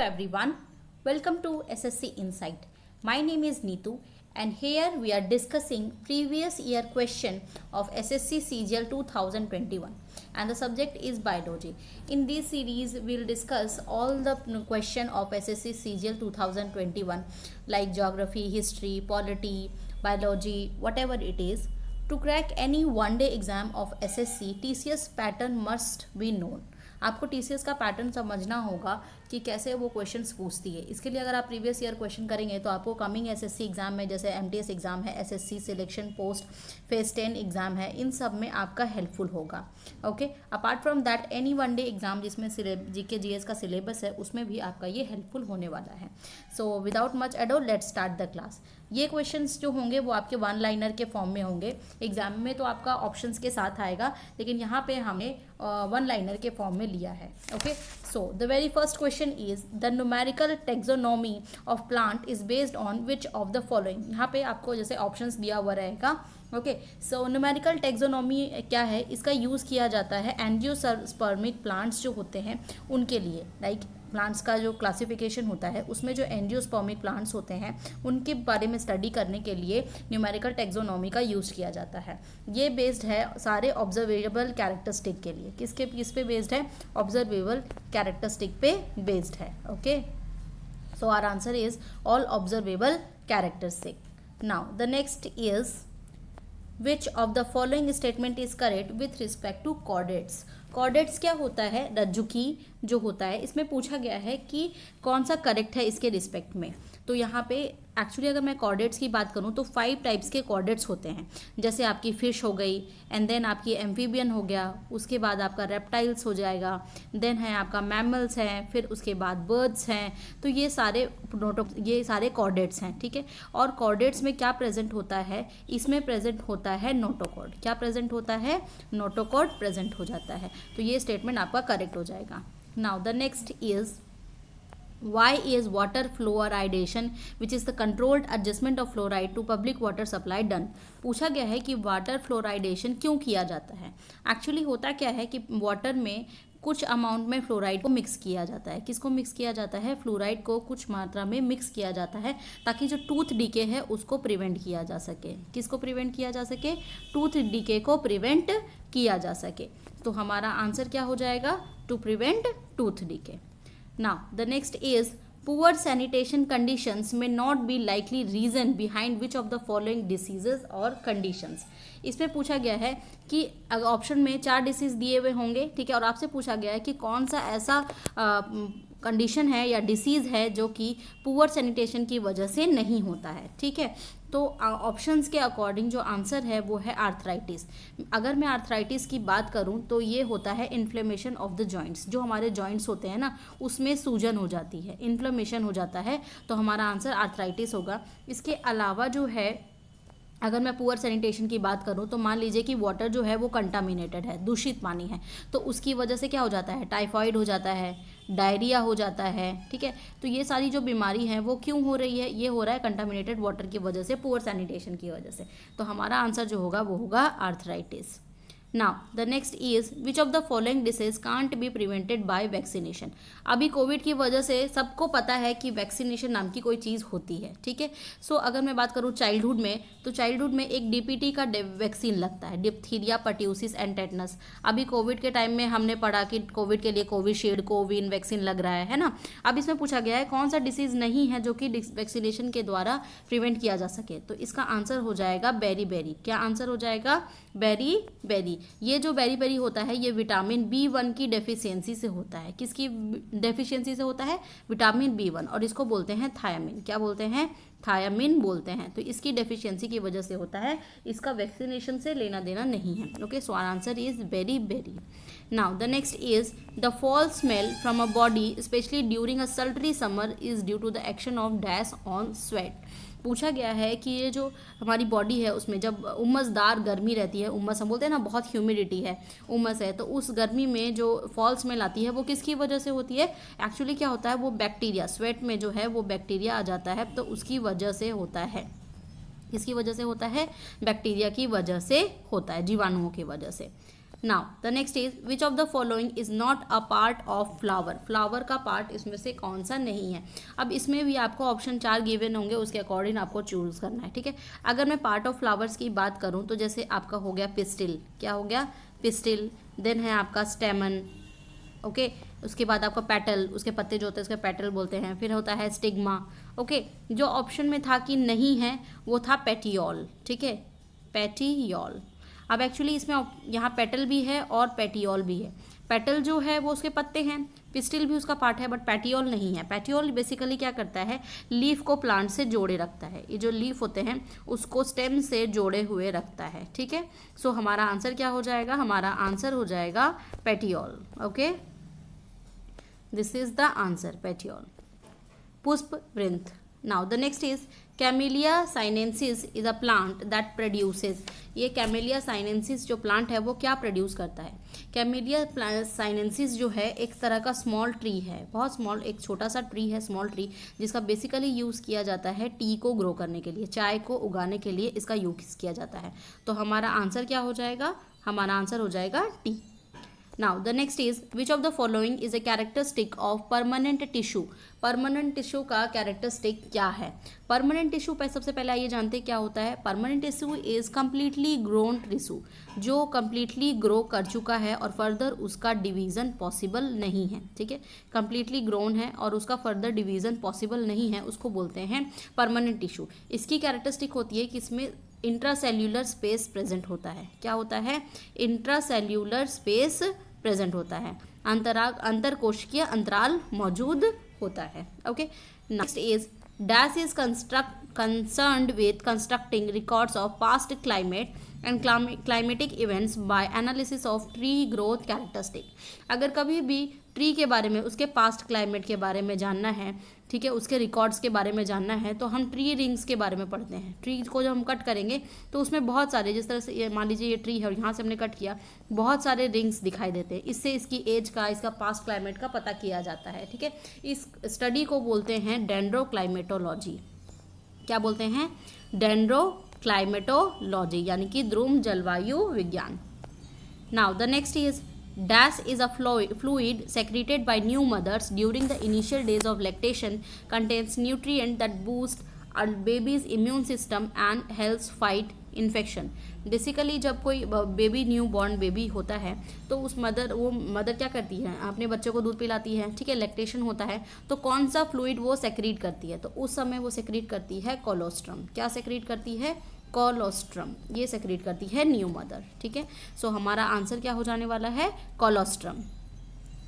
everyone, welcome to SSC Insight. My name is Neetu and here we are discussing previous year question of SSC CGL 2021 and the subject is biology. In this series we will discuss all the question of SSC CGL 2021 like geography, history, polity, biology, whatever it is. To crack any one day exam of SSC, TCS pattern must be known. आपको TCS का pattern समझना होगा कि कैसे वो questions पूछती है. इसके लिए अगर आप प्रीवियस ईयर क्वेश्चन करेंगे तो आपको कमिंग SSC एग्जाम में जैसे MTS एग्जाम है, SSC selection post phase 10 exam है, इन सब में आपका हेल्पफुल होगा. Okay, apart from that any one day exam जिसमें GK GS का सिलेबस है उसमें भी आपका ये हेल्पफुल होने वाला है. So without much ado let's start the class. ये क्वेश्चंस जो होंगे वो आपके वन लाइनर के फॉर्म में होंगे. एग्जाम में तो आपका ऑप्शंस के साथ आएगा लेकिन यहाँ पे हमने वन लाइनर के फॉर्म में लिया है. Okay, so the very first question is the numerical taxonomy of plant is based on which of the following. यहाँ पे आपको जैसे ऑप्शंस दिया हुआ रहेगा. ओके, सो न्यूमेरिकल टेक्सोनोमी क्या है, इसका यूज़ किया जाता है एंजियोस्पर्मिक प्लांट्स जो होते हैं उनके लिए. लाइक प्लांट्स का जो क्लासिफिकेशन होता है उसमें जो एंजियोस्पर्मिक प्लांट्स होते हैं उनके बारे में स्टडी करने के लिए न्यूमेरिकल टेक्सोनोमी का यूज़ किया जाता है. ये बेस्ड है सारे ऑब्जर्वेबल कैरेक्टरिस्टिक के लिए. किस पे बेस्ड है? ऑब्जर्वेबल कैरेक्टरिस्टिक पे बेस्ड है. Okay, so our answer is all observable characteristic. Now the next is which of the following statement is correct with respect to chordates. Chordates क्या होता है? रज्जुकी जो होता है, इसमें पूछा गया है कि कौन सा करेक्ट है इसके रिस्पेक्ट में. तो यहाँ पे एक्चुअली अगर मैं कॉर्डेट्स की बात करूँ तो 5 टाइप्स के कॉर्डेट्स होते हैं. जैसे आपकी फिश हो गई, एंड देन आपकी एम्फीबियन हो गया, उसके बाद आपका रेप्टाइल्स हो जाएगा, देन है आपका मैमल्स हैं, फिर उसके बाद बर्ड्स हैं. तो ये सारे कॉर्डेट्स हैं. ठीक है, और कॉर्डेट्स में क्या प्रेजेंट होता है? इसमें प्रेजेंट होता है नोटोकॉर्ड. क्या प्रेजेंट होता है? नोटोकॉर्ड प्रेजेंट हो जाता है. तो ये स्टेटमेंट आपका करेक्ट हो जाएगा. Now the next is why is water fluoridation which is the controlled adjustment of fluoride to public water supply done. पूछा गया है कि वाटर फ्लोराइडेशन क्यों किया जाता है. एक्चुअली होता क्या है कि वाटर में कुछ अमाउंट में फ्लोराइड को मिक्स किया जाता है. किसको मिक्स किया जाता है? फ्लोराइड को कुछ मात्रा में मिक्स किया जाता है ताकि जो टूथ डीके है उसको प्रिवेंट किया जा सके. किसको प्रिवेंट किया जा सके? टूथ डीके को प्रिवेंट किया जा सके. तो हमारा आंसर क्या हो जाएगा? To prevent tooth decay. Now, the next is poor sanitation conditions may not be likely reason behind which of the following diseases or conditions. इसमें पूछा गया है कि अगर ऑप्शन में 4 डिसीज दिए हुए होंगे, ठीक है, और आपसे पूछा गया है कि कौन सा ऐसा कंडीशन है या डिसीज़ है जो कि पुअर सैनिटेशन की वजह से नहीं होता है. ठीक है, तो ऑप्शंस के अकॉर्डिंग जो आंसर है वो है आर्थराइटिस. अगर मैं आर्थराइटिस की बात करूं तो ये होता है इन्फ्लेमेशन ऑफ द जॉइंट्स. जो हमारे जॉइंट्स होते हैं ना उसमें सूजन हो जाती है, इन्फ्लेमेशन हो जाता है, तो हमारा आंसर आर्थराइटिस होगा. इसके अलावा जो है अगर मैं पुअर सैनिटेशन की बात करूं तो मान लीजिए कि वाटर जो है वो कंटामिनेटेड है, दूषित पानी है, तो उसकी वजह से क्या हो जाता है? टाइफाइड हो जाता है, डायरिया हो जाता है. ठीक है, तो ये सारी जो बीमारी है वो क्यों हो रही है? ये हो रहा है कंटामिनेटेड वाटर की वजह से, पुअर सैनिटेशन की वजह से. तो हमारा आंसर जो होगा वो होगा arthritis. Now the next is which of the following disease can't be prevented by vaccination. अभी कोविड की वजह से सबको पता है कि वैक्सीनेशन नाम की कोई चीज़ होती है. ठीक है, सो अगर मैं बात करूँ चाइल्डहुड में तो चाइल्डहुड में एक DPT का वैक्सीन लगता है, डिप्थीरिया, पर्ट्यूसिस एंड टेटनस. अभी कोविड के टाइम में हमने पढ़ा कि कोविड के लिए कोविशील्ड, कोविन वैक्सीन लग रहा है ना. अब इसमें पूछा गया है कौन सा डिसीज़ नहीं है जो कि वैक्सीनेशन के द्वारा प्रिवेंट किया जा सके. तो इसका आंसर हो जाएगा बेरी. क्या आंसर हो जाएगा? बेरी. ये जो बेरी होता है ये विटामिन B1 की डेफिशिएंसी से होता है. किसकी डेफिशिएंसी से होता है? विटामिन B1, और इसको बोलते हैं थायामिन. क्या बोलते हैं? थायामिन बोलते हैं. तो इसकी डेफिशिएंसी की वजह से होता है. इसका वैक्सीनेशन से लेना देना नहीं है. Okay, so our answer is berry. Now the next is the foul smell from a body specially during a sultry summer is due to the action of dash on sweat. पूछा गया है कि ये जो हमारी बॉडी है उसमें जब उमसदार गर्मी रहती है, उमस हम बोलते हैं ना, बहुत ह्यूमिडिटी है, उमस है, तो उस गर्मी में जो फॉल स्मेल आती है वो किसकी वजह से होती है? एक्चुअली क्या होता है? वो बैक्टीरिया, स्वेट में जो है वो बैक्टीरिया आ जाता है, तो उसकी वजह से होता है. किसकी वजह से होता है? बैक्टीरिया की वजह से होता है, जीवाणुओं की वजह से. Now the next is which of the following is not a part of flower, flower का पार्ट इसमें से कौन सा नहीं है। अब इसमें भी आपको ऑप्शन 4 गिवन होंगे, उसके अकॉर्डिंग आपको चूज करना है, ठीक है। अगर मैं पार्ट ऑफ फ्लावर्स की बात करूं तो जैसे आपका हो गया पिस्टिल, क्या हो गया पिस्टिल, देन है आपका स्टेमन, ओके उसके बाद आपका पेटल, उसके पत्ते जो होते हैं उसके पेटल बोलते हैं, फिर होता है स्टिग्मा, ओके जो ऑप्शन में था कि नहीं है वो था पेटियोल, ठीक है पेटियोल। अब एक्चुअली इसमें यहाँ पेटल भी है और पेटियोल भी है। पेटल जो है वो उसके पत्ते हैं, पिस्टिल भी उसका पार्ट है, बट पेटियोल नहीं है। पेटियोल बेसिकली क्या करता है, लीफ को प्लांट से जोड़े रखता है, ये जो लीफ होते हैं उसको स्टेम से जोड़े हुए रखता है, ठीक है। सो हमारा आंसर क्या हो जाएगा, हमारा आंसर हो जाएगा petiole, okay this is the answer petiole. पुष्प वृंत। Now the next is Camellia sinensis is a plant that produces, ये कैमेलिया साइनेंसिस जो प्लांट है वो क्या प्रोड्यूस करता है। कैमेलिया साइनेंसिस जो है एक तरह का स्मॉल ट्री है, बहुत स्मॉल, एक छोटा सा ट्री है, स्मॉल ट्री, जिसका बेसिकली यूज़ किया जाता है टी को ग्रो करने के लिए, चाय को उगाने के लिए इसका यूज़ किया जाता है। तो हमारा आंसर क्या हो जाएगा, हमारा आंसर हो जाएगा T. Now the next is which of the following is a characteristic of permanent tissue, permanent tissue का कैरेक्टरिस्टिक क्या है। परमानेंट टिश्यू पे सबसे पहले आइए जानते हैं क्या होता है। Permanent tissue is completely grown tissue, जो कम्प्लीटली ग्रो कर चुका है और फर्दर उसका डिवीजन पॉसिबल नहीं है, ठीक है कम्प्लीटली ग्रोन है और उसका फर्दर डिवीजन पॉसिबल नहीं है, उसको बोलते हैं परमानेंट टिश्यू। इसकी कैरेक्टरिस्टिक होती है कि इसमें इंट्रासेल्यूलर स्पेस प्रेजेंट होता है, क्या होता है इंट्रासेल्यूलर स्पेस प्रेजेंट होता है, अंतरकोशिकीय अंतराल मौजूद होता है, okay. Next is dash is concerned with constructing records of past climate and climatic events by analysis of tree growth characteristic. अगर कभी भी ट्री के बारे में, उसके पास्ट क्लाइमेट के बारे में जानना है, ठीक है उसके रिकॉर्ड्स के बारे में जानना है, तो हम ट्री रिंग्स के बारे में पढ़ते हैं। ट्री को जब हम कट करेंगे तो उसमें बहुत सारे, जिस तरह से ये मान लीजिए ये ट्री है और यहाँ से हमने कट किया, बहुत सारे रिंग्स दिखाई देते हैं, इससे इसकी एज का, इसका पास्ट क्लाइमेट का पता किया जाता है, ठीक है। इस स्टडी को बोलते हैं डेंड्रोक्लाइमेटोलॉजी, क्या बोलते हैं डेंड्रोक्लाइमेटोलॉजी, यानी कि ध्रुव जलवायु विज्ञान। Now the next is dash is a fluid secreted by new mothers during the initial days of lactation, contains nutrient that boost a baby's immune system and helps fight infection। Basically जब कोई baby new born baby होता है तो उस mother क्या करती है, अपने बच्चे को दूध पिलाती है, ठीक है लैक्टेशन होता है, तो कौन सा फ्लूइड वो सेक्रीट करती है, तो उस समय वो सेक्रीट करती है कोलोस्ट्रम। क्या सेक्रीट करती है, कोलोस्ट्रम, ये सेक्रेट करती है न्यू मदर, ठीक है। सो हमारा आंसर क्या हो जाने वाला है, colostrum.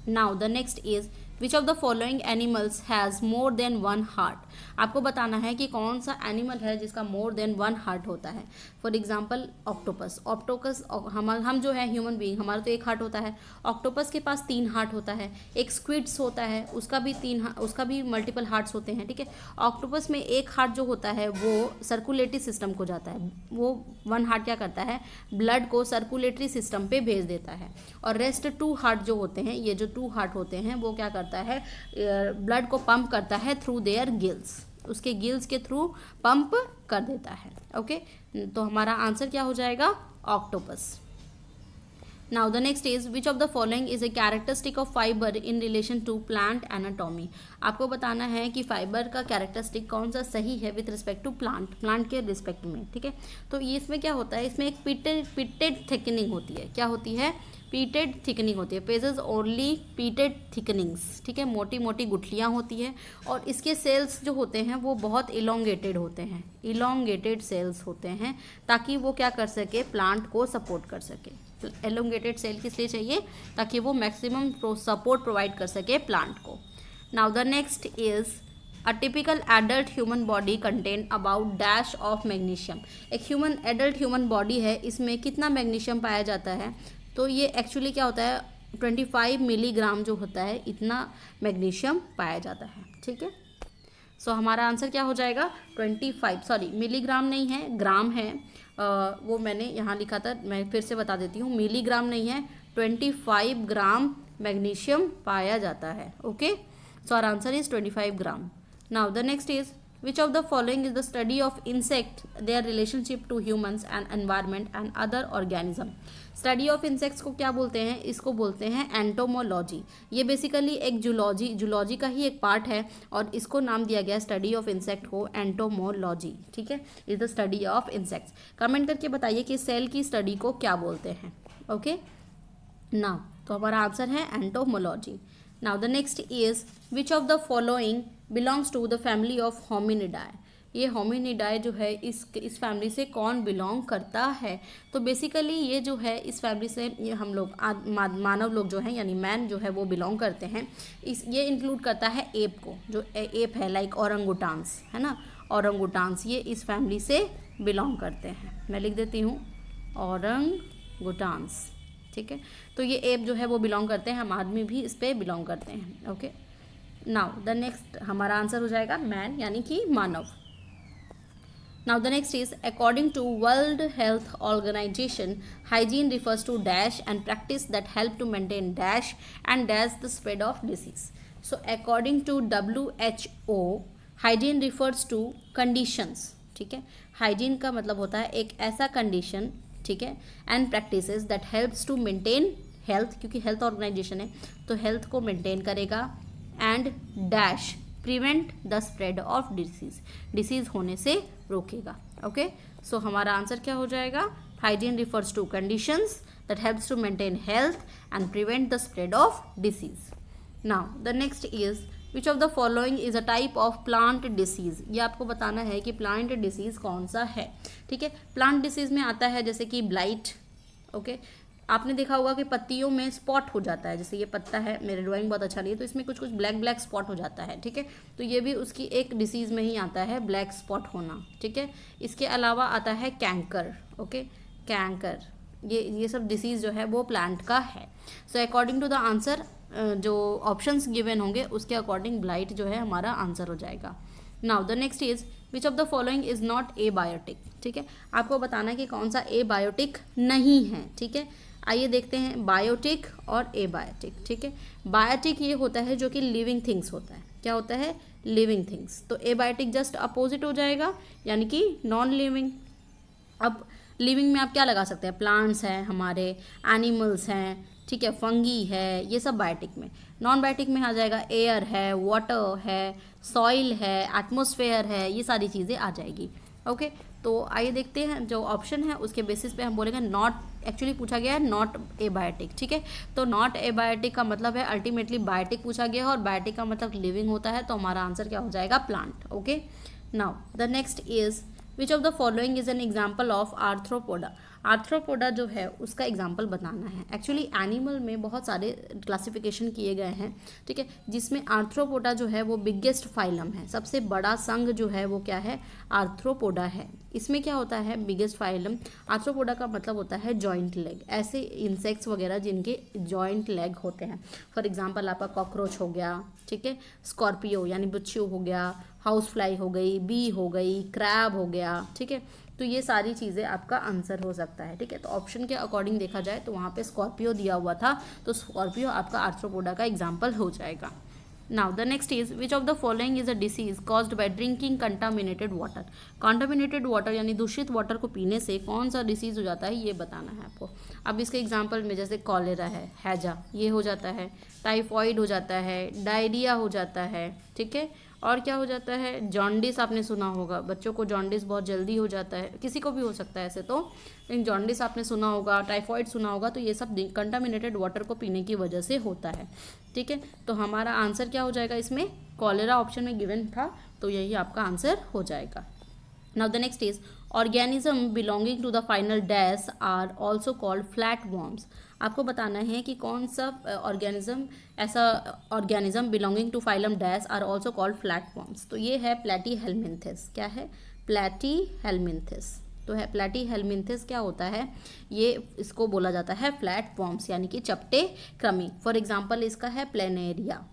Now the next is which of the following animals has more than one heart. आपको बताना है कि कौन सा एनिमल है जिसका मोर देन वन हार्ट होता है। फॉर एग्जाम्पल ऑक्टोपस, हम जो है ह्यूमन बीइंग, हमारा तो एक हार्ट होता है, ऑक्टोपस के पास 3 हार्ट होता है। एक स्क्विड्स होता है, उसका भी मल्टीपल हार्ट्स होते हैं, ठीक है। ऑक्टोपस में एक हार्ट जो होता है वो सर्कुलेटरी सिस्टम को जाता है, वो 1 हार्ट क्या करता है, ब्लड को सर्कुलेटरी सिस्टम पे भेज देता है, और रेस्ट 2 हार्ट जो होते हैं, ये जो 2 हार्ट होते हैं वो क्या करता है, ब्लड को पंप करता है थ्रू देयर गिल्स, उसके गिल्स के थ्रू पंप कर देता है, ओके। तो हमारा आंसर क्या हो जाएगा, octopus. Now the next is which of the following is a characteristic of fibre in relation to plant anatomy. आपको बताना है कि फाइबर का कैरेक्टरिस्टिक कौन सा सही है विथ रिस्पेक्ट टू प्लांट के रिस्पेक्ट में, ठीक है। तो ये इसमें क्या होता है, इसमें एक पिटेड थिकनिंग होती है, क्या होती है, पीटेड थिकनिंग होती है, पेजेस ओनली पीटेड थिकनिंग्स, ठीक है, मोटी मोटी गुठलियाँ होती है, और इसके सेल्स जो होते हैं वो बहुत इलोंगेटेड होते हैं, इलोंगेटेड सेल्स होते हैं, ताकि वो क्या कर सके, प्लांट को सपोर्ट कर सके। एलोंगेटेड सेल किस लिए चाहिए, ताकि वो मैक्सिमम सपोर्ट प्रोवाइड कर सके प्लांट को। Now the next is a typical adult human body contain about dash of magnesium. एक एडल्ट ह्यूमन बॉडी है, इसमें कितना मैग्नीशियम पाया जाता है, तो ये एक्चुअली क्या होता है, 25 मिलीग्राम जो होता है, इतना मैग्नीशियम पाया जाता है, ठीक है। सो हमारा आंसर क्या हो जाएगा, 25, सॉरी मिलीग्राम नहीं है, ग्राम है, वो मैंने यहाँ लिखा था, मैं फिर से बता देती हूँ, मिलीग्राम नहीं है, 25 ग्राम मैग्नीशियम पाया जाता है, okay. So our answer is 25 gram. Now the next is which of the following is the study of insect, their relationship to humans and environment and other organism. Study of insects को क्या बोलते हैं? इसको बोलते हैं entomology. ये basically एक zoology का ही एक पार्ट है और इसको नाम दिया गया स्टडी ऑफ इंसेक्ट को एंटोमोलॉजी। ठीक है, is the study of insects. Comment करके बताइए कि सेल की स्टडी को क्या बोलते हैं। ओके, नाउ तो हमारा आंसर है entomology. Now the next is which of the following belongs to the family of Hominidae. ये होमिनिडाई जो है इस फैमिली से कौन बिलोंग करता है? तो बेसिकली ये जो है इस फैमिली से ये हम लोग मानव लोग जो हैं यानी मैन जो है वो बिलोंग करते हैं। ये इंक्लूड करता है एप को, जो एप है लाइक औरंगुटान्स है ना, औरंगुटान्स ये इस फैमिली से बिलोंग करते हैं। मैं लिख देती हूँ औरंगुटान्स। ठीक है, तो ये एप जो है वो बिलोंग करते हैं, हम आदमी भी इस पे बिलोंग करते हैं। ओके, नाउ द नेक्स्ट हमारा आंसर हो जाएगा मैन यानी कि मानव। Now the next is according to World Health Organization, hygiene refers to dash and practice that help to maintain dash and dash the spread of disease. So according to WHO, hygiene refers to conditions. ठीक है, hygiene का मतलब होता है एक ऐसा condition, ठीक है, and practices that helps to maintain health, क्योंकि health organization है तो health को maintain करेगा, and dash prevent the spread of disease होने से रोकेगा। ओके, सो हमारा आंसर क्या हो जाएगा? Hygiene refers to conditions that helps to maintain health and prevent the spread of disease. Now the next is which of the following is a type of plant disease. ये आपको बताना है कि plant disease कौन सा है। ठीक है, प्लांट डिसीज में आता है जैसे कि ब्लाइट। ओके, आपने देखा होगा कि पत्तियों में स्पॉट हो जाता है, जैसे ये पत्ता है, मेरे ड्राइंग बहुत अच्छा नहीं है तो इसमें कुछ कुछ ब्लैक स्पॉट हो जाता है। ठीक है, तो ये भी उसकी एक डिसीज़ में ही आता है, ब्लैक स्पॉट होना। ठीक है, इसके अलावा आता है कैंकर। ओके, कैंकर, ये सब डिसीज़ जो है वो प्लांट का है। So according to the answer जो ऑप्शंस गिवन होंगे उसके अकॉर्डिंग ब्लाइट जो है हमारा आंसर हो जाएगा। Now the next is which of the following is not a biotic. ठीक है, आपको बताना है कि कौन सा ए बायोटिक नहीं है। ठीक है, आइए देखते हैं बायोटिक और एबायोटिक। ठीक है, बायोटिक ये होता है जो कि लिविंग थिंग्स होता है। क्या होता है? Living things. तो एबायोटिक जस्ट अपोजिट हो जाएगा यानी कि नॉन लिविंग। अब लिविंग में आप क्या लगा सकते हैं? प्लांट्स हैं हमारे, एनिमल्स हैं, ठीक है, फंगी है, ये सब बायोटिक में। नॉन बायोटिक में आ जाएगा एयर है, वाटर है, सॉइल है, एटमॉस्फेयर है, ये सारी चीज़ें आ जाएगी। ओके, तो आइए देखते हैं जो ऑप्शन है उसके बेसिस पे हम बोलेंगे नॉट, एक्चुअली पूछा गया है नॉट एबायोटिक। ठीक है, तो नॉट एबायोटिक का मतलब है अल्टीमेटली बायोटिक पूछा गया है और बायोटिक का मतलब लिविंग होता है, तो हमारा आंसर क्या हो जाएगा? Plant. Okay, now the next is which of the following is an example of arthropoda. Arthropoda जो है उसका एग्जाम्पल बताना है। एक्चुअली एनिमल में बहुत सारे क्लासिफिकेशन किए गए हैं। ठीक है, जिसमें आर्थ्रोपोडा जो है वो बिगेस्ट फाइलम है, सबसे बड़ा संघ जो है वो क्या है? आर्थ्रोपोडा है। इसमें क्या होता है? Biggest phylum. आर्थ्रोपोडा का मतलब होता है जॉइंट लेग, ऐसे इंसेक्ट्स वगैरह जिनके जॉइंट लेग होते हैं। फॉर एग्जाम्पल आपका कॉकरोच हो गया, ठीक है, स्कॉर्पियो यानी बिच्छू हो गया, हाउस फ्लाई हो गई, बी हो गई, क्रैब हो गया। ठीक है, तो ये सारी चीज़ें आपका आंसर हो सकता है। ठीक है, तो ऑप्शन के अकॉर्डिंग देखा जाए तो वहाँ पे स्कॉर्पियो दिया हुआ था, तो स्कॉर्पियो आपका आर्थ्रोपोडा का एग्जाम्पल हो जाएगा। Now the next is which of the following is a disease caused by drinking contaminated water. Contaminated water यानी दूषित वाटर को पीने से कौन सा डिसीज हो जाता है ये बताना है आपको। अब इसके एग्जाम्पल में जैसे कॉलेरा है, हैजा ये हो जाता है, टाइफॉइड हो जाता है, डायरिया हो जाता है। ठीक है, और क्या हो जाता है? जॉन्डिस आपने सुना होगा, बच्चों को जॉन्डिस बहुत जल्दी हो जाता है, किसी को भी हो सकता है ऐसे तो, लेकिन जॉन्डिस आपने सुना होगा, टाइफॉइड सुना होगा, तो ये सब कंटामिनेटेड वाटर को पीने की वजह से होता है। ठीक है, तो हमारा आंसर क्या हो जाएगा इसमें? कॉलेरा ऑप्शन में गिवन था, तो यही आपका आंसर हो जाएगा। Now the next is organism belonging to the फाइनल dash are also called flat worms. आपको बताना है कि कौन सा organism belonging to phylum dash are also called flat worms. तो ये है प्लेटीहेल्मिन्थेस। क्या है? प्लेटीहेल्मिन्थेस। तो है प्लेटीहेल्मिन्थेस क्या होता है? ये इसको बोला जाता है फ्लैट वॉर्म्स यानी कि चपटे कृमि। फॉर एग्जाम्पल इसका है प्लेनेरिया।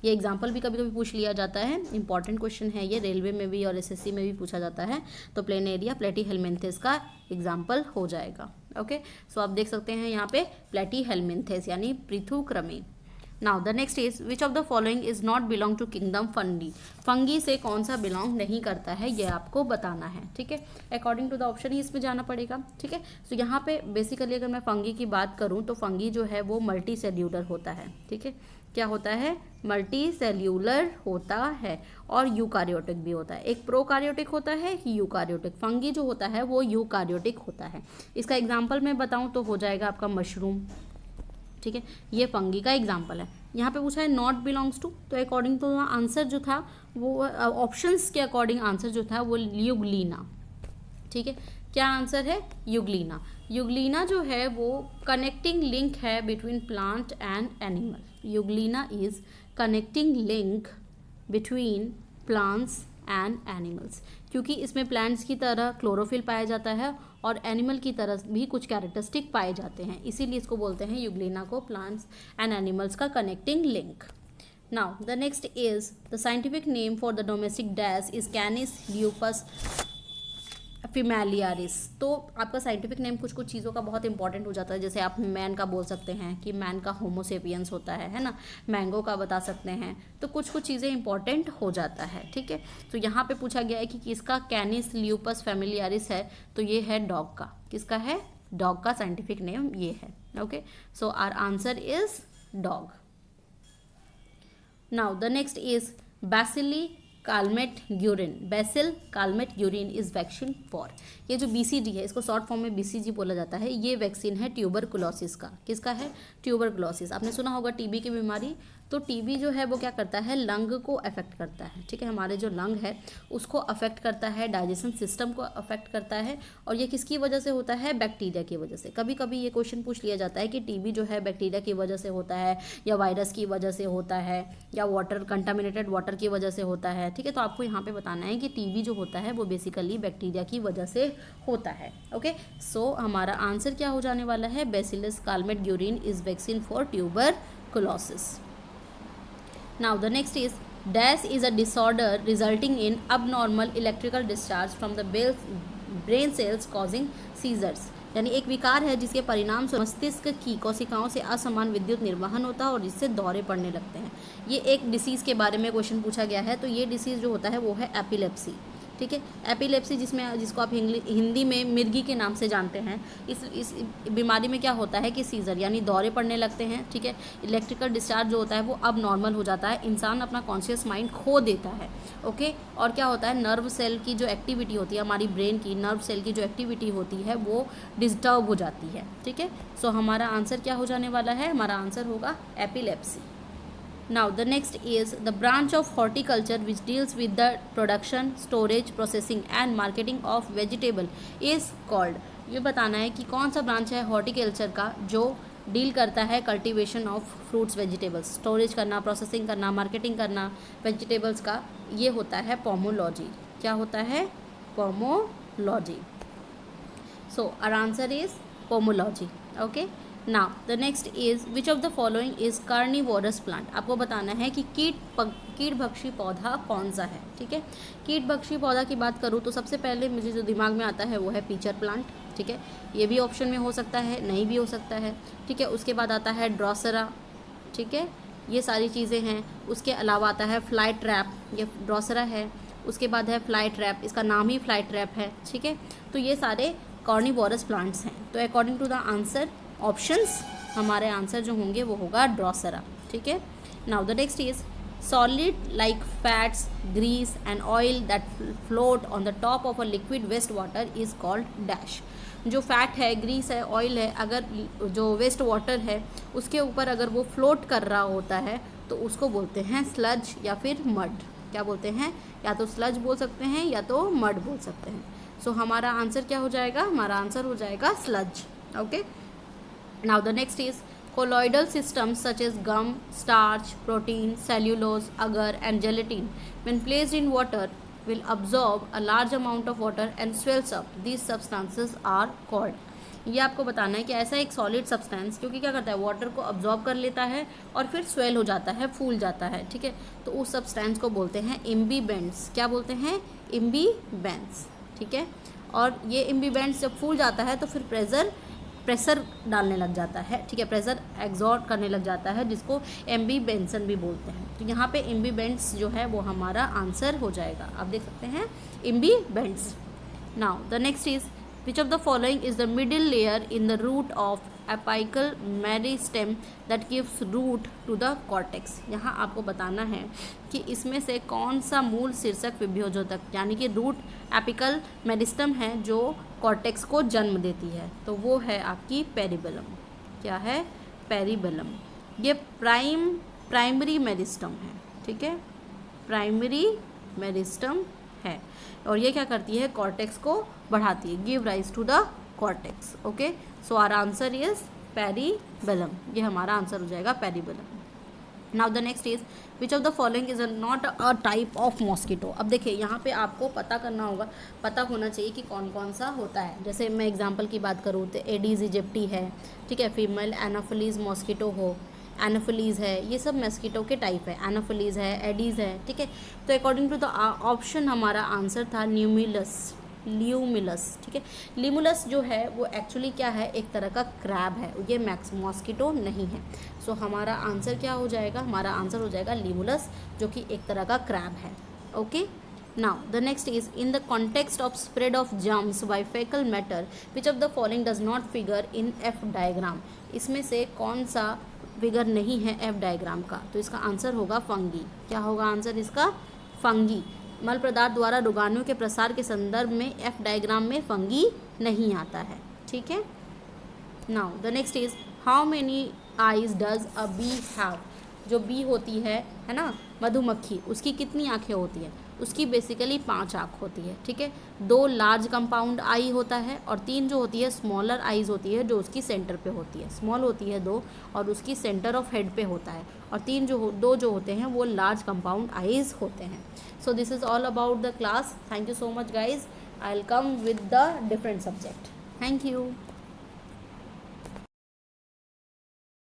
ये एग्जाम्पल भी कभी कभी पूछ लिया जाता है, इंपॉर्टेंट क्वेश्चन है ये, रेलवे में भी और एसएससी में भी पूछा जाता है। तो प्लेनेरिया प्लेटीहेल्मिन्थेस का एग्जाम्पल हो जाएगा। ओके, सो आप देख सकते हैं यहाँ पे प्लेटीहेल्मिन्थेस यानी पृथु कृमि। Now the next is which of the following is not belong to kingdom fungi, fungi से कौन सा बिलोंग नहीं करता है ये आपको बताना है, ठीक है। अकॉर्डिंग टू द ऑप्शन ही इसमें जाना पड़ेगा, ठीक है। तो यहाँ पे बेसिकली अगर मैं फंगी की बात करूँ तो फंगी जो है वो मल्टी सेल्यूलर होता है, ठीक है। क्या होता है? मल्टी सेल्यूलर होता है और यूकारियोटिक भी होता है। एक प्रोकारियोटिक होता है, एक यूकारियोटिक। फंगी जो होता है वो यूकारियोटिक होता है। इसका एग्जाम्पल मैं बताऊँ तो हो जाएगा आपका मशरूम, ठीक है। ये फंगी का एग्जाम्पल है। यहाँ पे पूछा है नॉट बिलोंग्स टू, तो अकॉर्डिंग टू आंसर जो था वो ऑप्शंस के अकॉर्डिंग आंसर जो था वो यूग्लिना, ठीक है। क्या आंसर है? यूग्लिना। यूग्लिना जो है वो कनेक्टिंग लिंक है between plant and animal. Euglena is connecting link between plants and animals, क्योंकि इसमें प्लांट्स की तरह क्लोरोफिल पाया जाता है और एनिमल की तरह भी कुछ कैरेक्टरिस्टिक पाए जाते हैं, इसीलिए इसको बोलते हैं यूग्लिना को प्लांट्स एंड एनिमल्स का connecting link. Now the next is the scientific name for the domestic dash is canis lupus familiaris. तो आपका साइंटिफिक नेम कुछ कुछ चीज़ों का बहुत इंपॉर्टेंट हो जाता है, जैसे आप मैन का बोल सकते हैं कि मैन का होमोसेपियंस होता है ना। मैंगो का बता सकते हैं, तो कुछ कुछ चीज़ें इंपॉर्टेंट हो जाता है, ठीक है। तो यहाँ पे पूछा गया है कि किसका कैनिस ल्यूपस फेमिलियारिस है, तो ये है डॉग का। किसका है? डॉग का साइंटिफिक नेम ये है, okay. So our answer is dog. Now the next is bacillus Calmette Guerin. Bacillus Calmette Guerin is vaccine for, ये जो BCG है इसको शॉर्ट फॉर्म में BCG बोला जाता है। ये वैक्सीन है ट्यूबरकुलोसिस का। किसका है? ट्यूबरकुलोसिस। आपने सुना होगा TB की बीमारी, तो TB जो है वो क्या करता है? लंग को अफेक्ट करता है, ठीक है। हमारे जो लंग है उसको अफेक्ट करता है, डाइजेशन सिस्टम को अफेक्ट करता है, और ये किसकी वजह से होता है? बैक्टीरिया की वजह से। कभी कभी ये क्वेश्चन पूछ लिया जाता है कि TB जो है बैक्टीरिया की वजह से होता है या वायरस की वजह से होता है या वाटर कंटामिनेटेड वाटर की वजह से होता है, ठीक है। तो आपको यहाँ पे बताना है कि TB जो होता है वो बेसिकली बैक्टीरिया की वजह से होता है, ओके। सो हमारा आंसर क्या हो जाने वाला है? Bacillus Calmette Guerin is vaccine for tuberculosis. Now the next is dash is a disorder resulting in abnormal electrical discharge from the brain cells causing seizures। यानी एक विकार है जिसके परिणाम से मस्तिष्क की कोशिकाओं से असमान विद्युत निर्वहन होता है और जिससे दौरे पड़ने लगते हैं। ये एक डिसीज़ के बारे में क्वेश्चन पूछा गया है, तो ये डिसीज़ जो होता है वो है एपिलेप्सी, ठीक है। एपिलेप्सी जिसको आप हिंदी में मिर्गी के नाम से जानते हैं। इस बीमारी में क्या होता है कि सीजर यानी दौरे पड़ने लगते हैं, ठीक है। इलेक्ट्रिकल डिस्चार्ज जो होता है वो अब नॉर्मल हो जाता है, इंसान अपना कॉन्शियस माइंड खो देता है, ओके। और क्या होता है? नर्व सेल की जो एक्टिविटी होती है, हमारी ब्रेन की नर्व सेल की जो एक्टिविटी होती है वो डिस्टर्ब हो जाती है, ठीक है। सो हमारा आंसर क्या हो जाने वाला है? हमारा आंसर होगा epilepsy. Now the next is the branch of horticulture which deals with the production, storage, processing and marketing of vegetable is called। ये बताना है कि कौन सा ब्रांच है हॉर्टिकल्चर का जो डील करता है cultivation of fruits vegetables, storage करना, प्रोसेसिंग करना, मार्केटिंग करना वेजिटेबल्स का। ये होता है पोमोलॉजी। क्या होता है? Pomology. So our answer is pomology, okay. Now the next is which of the following is carnivorous plant. आपको बताना है कि कीटभक्षी पौधा कौन सा है, ठीक है। कीटभक्षी पौधा की बात करूँ तो सबसे पहले मुझे जो दिमाग में आता है वो है पीचर प्लांट, ठीक है। ये भी ऑप्शन में हो सकता है, नहीं भी हो सकता है, ठीक है। उसके बाद आता है ड्रॉसरा, ठीक है। ये सारी चीज़ें हैं। उसके अलावा आता है फ्लाई ट्रैप, ये ड्रॉसरा है। उसके बाद है फ्लाई ट्रैप, इसका नाम ही फ्लाई ट्रैप है, ठीक है। तो ये सारे कार्निवोरस प्लांट्स हैं। तो according to the answer options हमारे आंसर जो होंगे वो होगा ड्रॉसरा, ठीक है। Now the next is solid like fats, grease and oil that float on the top of a liquid waste water is called dash. जो फैट है, grease है, ऑयल है, अगर जो वेस्ट वाटर है उसके ऊपर अगर वो फ्लोट कर रहा होता है तो उसको बोलते हैं स्लज या फिर मड। क्या बोलते हैं? या तो स्लज बोल सकते हैं या तो मड बोल सकते हैं। सो हमारा आंसर क्या हो जाएगा? हमारा आंसर हो जाएगा sludge, okay. Now the next is colloidal systems such as gum, starch, protein, cellulose, agar and gelatin when placed in water will absorb a large amount of water and swells up. These substances are called। ये आपको बताना है कि ऐसा एक solid substance क्योंकि क्या करता है वाटर को अब्जॉर्ब कर लेता है और फिर स्वेल हो जाता है, फूल जाता है, ठीक है। तो उस सब्सटेंस को बोलते हैं इम्बीबेंट्स। क्या बोलते हैं? इम्बीबेंट्स, ठीक है। और ये इम्बीबेंट्स जब फूल जाता है तो फिर प्रेशर प्रेशर डालने लग जाता है, ठीक है, प्रेशर एग्जॉर्ट करने लग जाता है, जिसको एम्बीबेंसन भी बोलते हैं। तो यहाँ पे एम्बीबेंट्स जो है वो हमारा आंसर हो जाएगा, आप देख सकते हैं एम्बीबेंट्स। Now the next is which of the following is the middle layer in the root of apical meristem that gives root to the cortex. यहाँ आपको बताना है कि इसमें से कौन सा मूल शीर्षक विभ्योजक यानी कि रूट एपिकल मेरिस्टम है जो कॉर्टेक्स को जन्म देती है, तो वो है आपकी पेरिबेलम। क्या है? पेरिबेलम। ये प्राइमरी मेरिस्टम है, ठीक है, प्राइमरी मेरिस्टम है, और ये क्या करती है? कॉर्टेक्स को बढ़ाती है, give rise to the cortex. Okay, so our answer is periblem, ये हमारा आंसर हो जाएगा periblem. Now the next is which of the following is not a type of mosquito. अब देखिए यहाँ पे आपको पता करना होगा, पता होना चाहिए कि कौन कौन सा होता है। जैसे मैं एग्जांपल की बात करूँ तो एडीज इजिप्टी है, ठीक है, फीमेल एनाफिलीज मॉस्किटो हो, एनाफिलीज है, ये सब मॉस्किटो के टाइप है, एनाफिलीज है, एडीज है, ठीक है। तो अकॉर्डिंग टू द ऑप्शन हमारा आंसर था ल्यूमिलस, ठीक है। ल्यूमिलस जो है वो एक्चुअली क्या है? एक तरह का क्रैब है, ये मॉस्किटो नहीं है। सो हमारा आंसर क्या हो जाएगा? हमारा आंसर हो जाएगा ल्यूमिलस, जो कि एक तरह का क्रैब है। Okay, now the next is in the context of spread of germs by faecal matter which of the following does not figure in F diagram. इसमें से कौन सा फिगर नहीं है एफ डायग्राम का? तो इसका आंसर होगा फंगी। क्या होगा आंसर इसका? फंगी। मल पदार्थ द्वारा रोगाणुओं के प्रसार के संदर्भ में एफ डायग्राम में फंगी नहीं आता है, ठीक है। Now the next is how many eyes does a bee have. जो बी होती है ना, मधुमक्खी, उसकी कितनी आंखें होती हैं? उसकी बेसिकली 5 आँख होती है, ठीक है। 2 लार्ज कंपाउंड आई होता है और 3 जो होती है स्मॉलर आईज होती है, जो उसकी सेंटर पे होती है। स्मॉल होती है 2 और उसकी सेंटर ऑफ हेड पे होता है, और 2 जो होते हैं वो लार्ज कंपाउंड आईज होते हैं। So this is all about the class. Thank you so much guys. I will come with the different subject. Thank you.